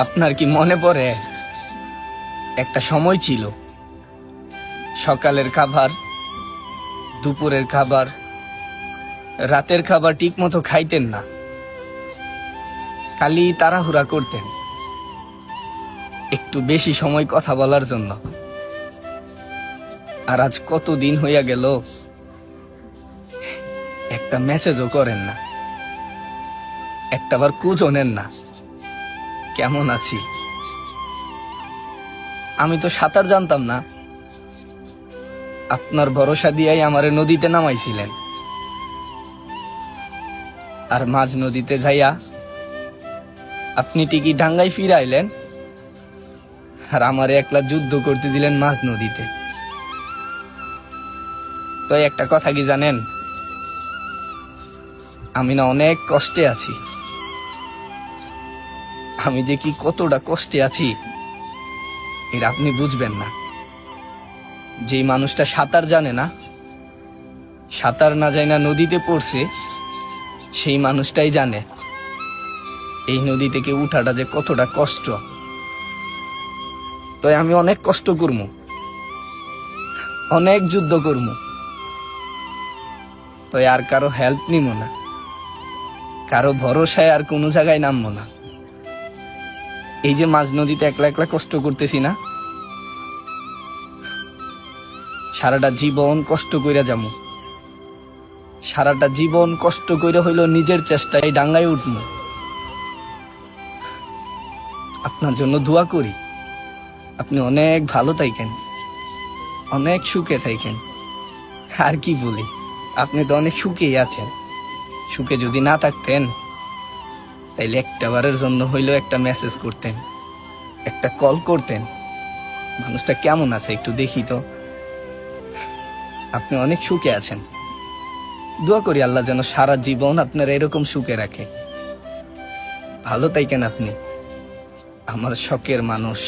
আপনার কি মনে পড়ে একটা সময় ছিল সকালের খাবার, দুপুরের খাবার, রাতের খাবার ঠিক মতো খাইতেন না, খালি তাড়াহুড়া করতেন একটু বেশি সময় কথা বলার জন্য। আর আজ কত দিন হইয়া গেল, একটা মেসেজও করেন না, একটাবার খোঁজও নেন না কেমন আছি। আমি তো সাঁতার জানতাম না, আপনার ভরসা দিয়াই আমারে নদীতে নামাইছিলেন। আর মাঝ নদীতে যাইয়া আপনি ঠিকই ডাঙ্গায় ফিরাইলেন, আর আমারে একলা যুদ্ধ করতে দিলেন মাঝ নদীতে। তো একটা কথা কি জানেন, আমি না অনেক কষ্টে আছি। আমি যে কি কতটা কষ্টে আছি এটা আপনি বুঝবেন না। যেই মানুষটা সাঁতার জানে না, সাঁতার না যায় না নদীতে পড়ছে, সেই মানুষটাই জানে এই নদী থেকে উঠাটা যে কতটা কষ্ট। তো আমি অনেক কষ্ট করবো, অনেক যুদ্ধ করবো, তো আর কারো হেল্প নিব না, কারো ভরসায় আর কোনো জায়গায় নামবো না। এই যে মাঝ নদীতে একলা একলা কষ্ট করতেছি না, সারাটা জীবন কষ্ট কইরা যাবো, সারাটা জীবন কষ্ট কইরা হইলো নিজের চেষ্টায় ডাঙ্গায় উঠবো। আপনার জন্য দোয়া করি, আপনি অনেক ভালো থাকেন, অনেক সুখে থাকেন। আর কি বলি, আপনি তো অনেক সুখেই আছেন। সুখে যদি না থাকতেন তাইলে একটা বারের জন্য হইলো একটা মেসেজ করতেন, একটা কল করতেন, মানুষটা কেমন আছে একটু দেখি তো। আপনি অনেক সুখে আছেন, দোয়া করি আল্লাহ যেন সারা জীবন আপনার এরকম সুখে রাখে। ভালো থাকেন আপনি, আমার শখের মানুষ।